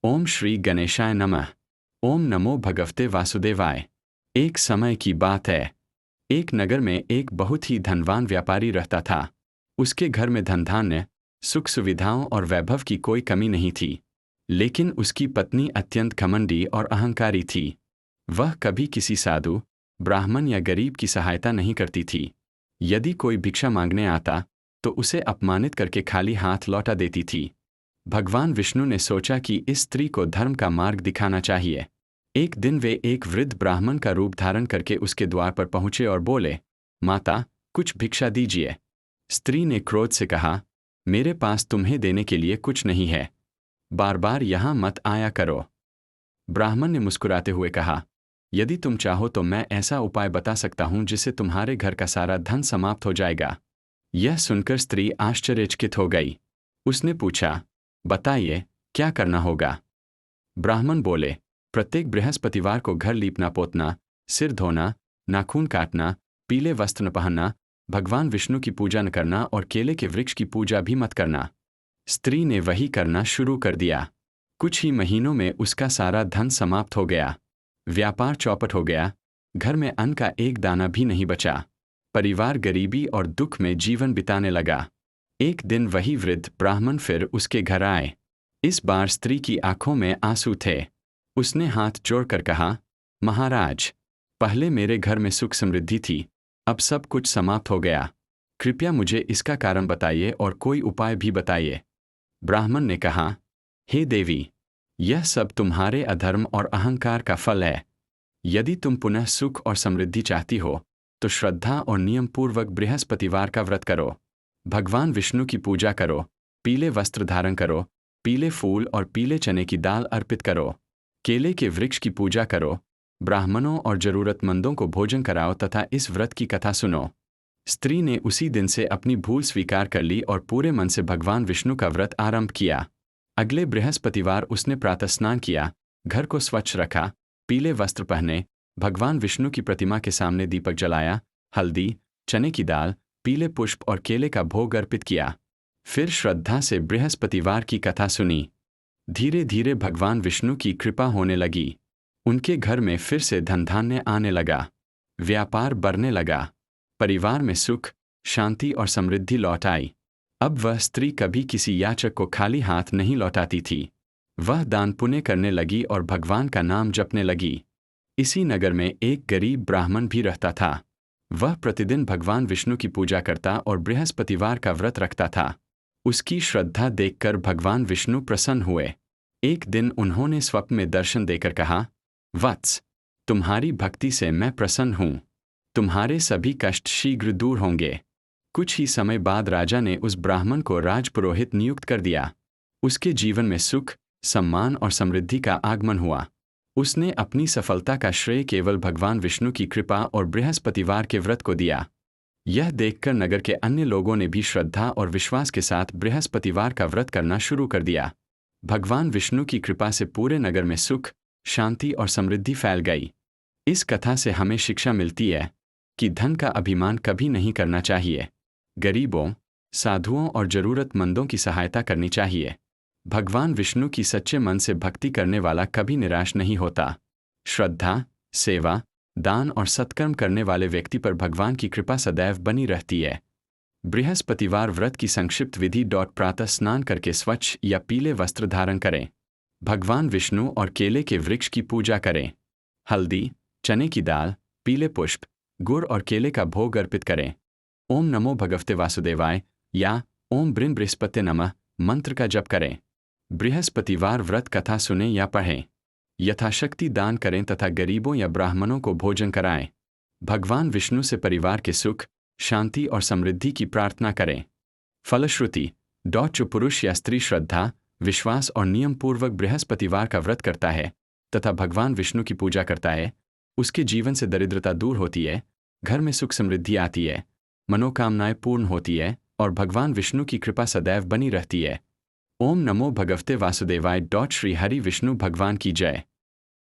ओम श्री गणेशाय नमः। ओम नमो भगवते वासुदेवाय। एक समय की बात है। एक नगर में एक बहुत ही धनवान व्यापारी रहता था। उसके घर में धन धान्य, सुख सुविधाओं और वैभव की कोई कमी नहीं थी। लेकिन उसकी पत्नी अत्यंत घमंडी और अहंकारी थी। वह कभी किसी साधु, ब्राह्मण या गरीब की सहायता नहीं करती थी। यदि कोई भिक्षा मांगने आता तो उसे अपमानित करके खाली हाथ लौटा देती थी। भगवान विष्णु ने सोचा कि इस स्त्री को धर्म का मार्ग दिखाना चाहिए। एक दिन वे एक वृद्ध ब्राह्मण का रूप धारण करके उसके द्वार पर पहुंचे और बोले, माता, कुछ भिक्षा दीजिए। स्त्री ने क्रोध से कहा, मेरे पास तुम्हें देने के लिए कुछ नहीं है, बार बार यहाँ मत आया करो। ब्राह्मण ने मुस्कुराते हुए कहा, यदि तुम चाहो तो मैं ऐसा उपाय बता सकता हूं जिससे तुम्हारे घर का सारा धन समाप्त हो जाएगा। यह सुनकर स्त्री आश्चर्यचकित हो गई। उसने पूछा, बताइए, क्या करना होगा? ब्राह्मण बोले, प्रत्येक बृहस्पतिवार को घर लीपना पोतना, सिर धोना, नाखून काटना, पीले वस्त्र न पहनना, भगवान विष्णु की पूजा न करना और केले के वृक्ष की पूजा भी मत करना। स्त्री ने वही करना शुरू कर दिया। कुछ ही महीनों में उसका सारा धन समाप्त हो गया। व्यापार चौपट हो गया। घर में अन्न का एक दाना भी नहीं बचा। परिवार गरीबी और दुख में जीवन बिताने लगा। एक दिन वही वृद्ध ब्राह्मण फिर उसके घर आए। इस बार स्त्री की आंखों में आंसू थे। उसने हाथ जोड़कर कहा, महाराज, पहले मेरे घर में सुख समृद्धि थी, अब सब कुछ समाप्त हो गया। कृपया मुझे इसका कारण बताइए और कोई उपाय भी बताइए। ब्राह्मण ने कहा, हे देवी, यह सब तुम्हारे अधर्म और अहंकार का फल है। यदि तुम पुनः सुख और समृद्धि चाहती हो तो श्रद्धा और नियम पूर्वक बृहस्पतिवार का व्रत करो, भगवान विष्णु की पूजा करो, पीले वस्त्र धारण करो, पीले फूल और पीले चने की दाल अर्पित करो, केले के वृक्ष की पूजा करो, ब्राह्मणों और जरूरतमंदों को भोजन कराओ तथा इस व्रत की कथा सुनो। स्त्री ने उसी दिन से अपनी भूल स्वीकार कर ली और पूरे मन से भगवान विष्णु का व्रत आरंभ किया। अगले बृहस्पतिवार उसने प्रातः स्नान किया, घर को स्वच्छ रखा, पीले वस्त्र पहने, भगवान विष्णु की प्रतिमा के सामने दीपक जलाया, हल्दी, चने की दाल, पीले पुष्प और केले का भोग अर्पित किया। फिर श्रद्धा से बृहस्पतिवार की कथा सुनी। धीरे धीरे भगवान विष्णु की कृपा होने लगी। उनके घर में फिर से धन धान्य आने लगा, व्यापार बढ़ने लगा, परिवार में सुख, शांति और समृद्धि लौट आई। अब वह स्त्री कभी किसी याचक को खाली हाथ नहीं लौटाती थी। वह दान पुण्य करने लगी और भगवान का नाम जपने लगी। इसी नगर में एक गरीब ब्राह्मण भी रहता था। वह प्रतिदिन भगवान विष्णु की पूजा करता और बृहस्पतिवार का व्रत रखता था। उसकी श्रद्धा देखकर भगवान विष्णु प्रसन्न हुए। एक दिन उन्होंने स्वप्न में दर्शन देकर कहा, वत्स, तुम्हारी भक्ति से मैं प्रसन्न हूँ। तुम्हारे सभी कष्ट शीघ्र दूर होंगे। कुछ ही समय बाद राजा ने उस ब्राह्मण को राजपुरोहित नियुक्त कर दिया। उसके जीवन में सुख, सम्मान और समृद्धि का आगमन हुआ। उसने अपनी सफलता का श्रेय केवल भगवान विष्णु की कृपा और बृहस्पतिवार के व्रत को दिया। यह देखकर नगर के अन्य लोगों ने भी श्रद्धा और विश्वास के साथ बृहस्पतिवार का व्रत करना शुरू कर दिया। भगवान विष्णु की कृपा से पूरे नगर में सुख, शांति और समृद्धि फैल गई। इस कथा से हमें शिक्षा मिलती है कि धन का अभिमान कभी नहीं करना चाहिए। गरीबों, साधुओं और जरूरतमंदों की सहायता करनी चाहिए। भगवान विष्णु की सच्चे मन से भक्ति करने वाला कभी निराश नहीं होता। श्रद्धा, सेवा, दान और सत्कर्म करने वाले व्यक्ति पर भगवान की कृपा सदैव बनी रहती है। बृहस्पतिवार व्रत की संक्षिप्त विधि। प्रातः स्नान करके स्वच्छ या पीले वस्त्र धारण करें। भगवान विष्णु और केले के वृक्ष की पूजा करें। हल्दी, चने की दाल, पीले पुष्प, गुड़ और केले का भोग अर्पित करें। ओम नमो भगवते वासुदेवाय या ओम ब्रिन बृहस्पते नमः मंत्र का जप करें। बृहस्पतिवार व्रत कथा सुनें या पढ़ें। यथाशक्ति दान करें तथा गरीबों या ब्राह्मणों को भोजन कराएं। भगवान विष्णु से परिवार के सुख, शांति और समृद्धि की प्रार्थना करें। फलश्रुति। जो पुरुष या स्त्री श्रद्धा, विश्वास और नियम पूर्वक बृहस्पतिवार का व्रत करता है तथा भगवान विष्णु की पूजा करता है, उसके जीवन से दरिद्रता दूर होती है, घर में सुख समृद्धि आती है, मनोकामनाएं पूर्ण होती है और भगवान विष्णु की कृपा सदैव बनी रहती है। ओम नमो भगवते वासुदेवाय। श्री हरि विष्णु भगवान की जय।